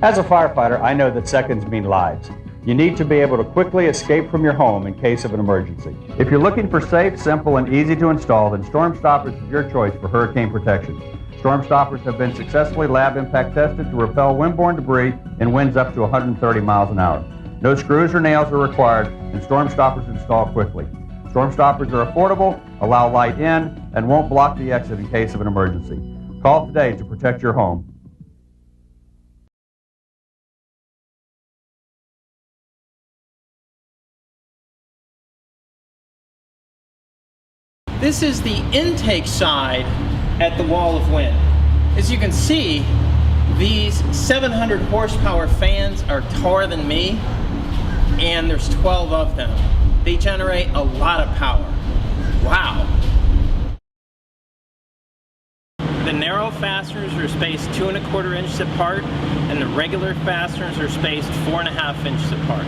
As a firefighter, I know that seconds mean lives. You need to be able to quickly escape from your home in case of an emergency. If you're looking for safe, simple, and easy to install, then Storm Stoppers is your choice for hurricane protection. Storm Stoppers have been successfully lab impact tested to repel windborne debris in winds up to 130 miles an hour. No screws or nails are required, and Storm Stoppers install quickly. Storm Stoppers are affordable, allow light in, and won't block the exit in case of an emergency. Call today to protect your home. This is the intake side at the wall of wind. As you can see, these 700 horsepower fans are taller than me, and there's 12 of them. They generate a lot of power. Wow. The narrow fasteners are spaced 2 1/4 inches apart, and the regular fasteners are spaced 4 1/2 inches apart.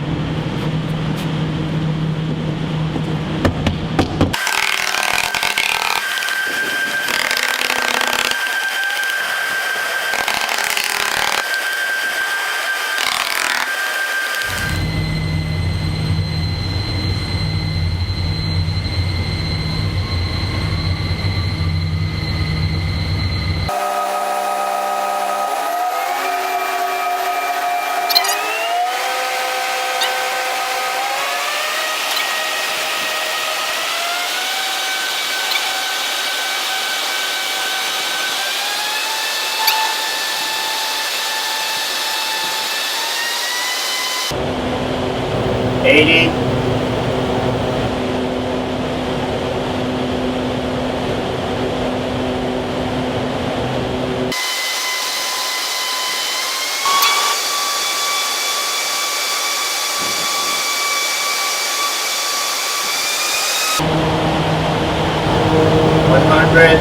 $80. $100.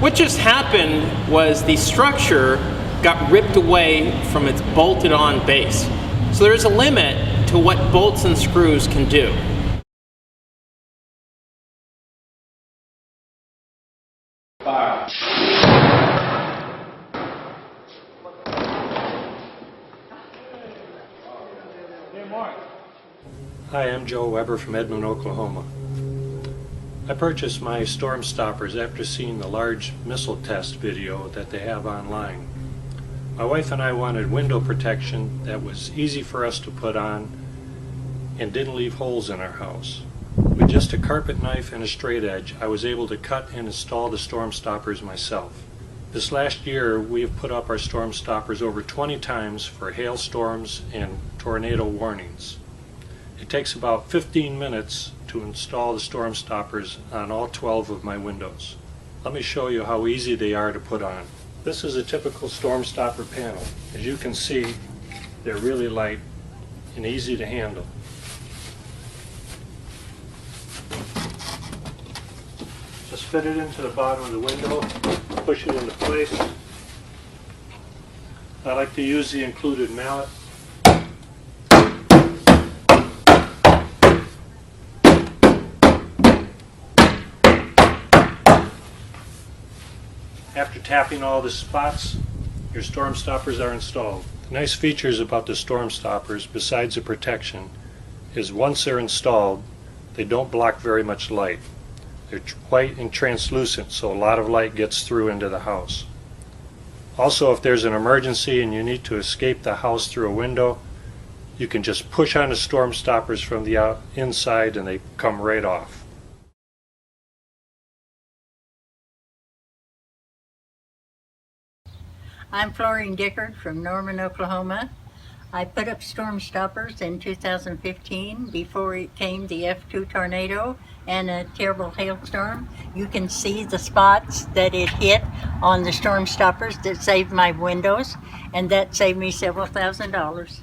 What just happened was the structure got ripped away from its bolted on base. So there's a limit to what bolts and screws can do. Fire. Hi, I'm Joe Weber from Edmond, Oklahoma. I purchased my storm stoppers after seeing the large missile test video that they have online. My wife and I wanted window protection that was easy for us to put on and didn't leave holes in our house. With just a carpet knife and a straight edge, I was able to cut and install the storm stoppers myself. This last year, we have put up our storm stoppers over 20 times for hailstorms and tornado warnings. It takes about 15 minutes to install the storm stoppers on all 12 of my windows. Let me show you how easy they are to put on. This is a typical storm stopper panel. As you can see, they're really light and easy to handle. Just fit it into the bottom of the window, push it into place. I like to use the included mallet. After tapping all the spots, your storm stoppers are installed. The nice features about the storm stoppers, besides the protection, is once they're installed, they don't block very much light. They're white and translucent, so a lot of light gets through into the house. Also, if there's an emergency and you need to escape the house through a window, you can just push on the storm stoppers from the inside and they come right off. I'm Florine Dickard from Norman, Oklahoma. I put up storm stoppers in 2015 before it came the F2 tornado and a terrible hailstorm. You can see the spots that it hit on the storm stoppers that saved my windows, and that saved me several $1,000s.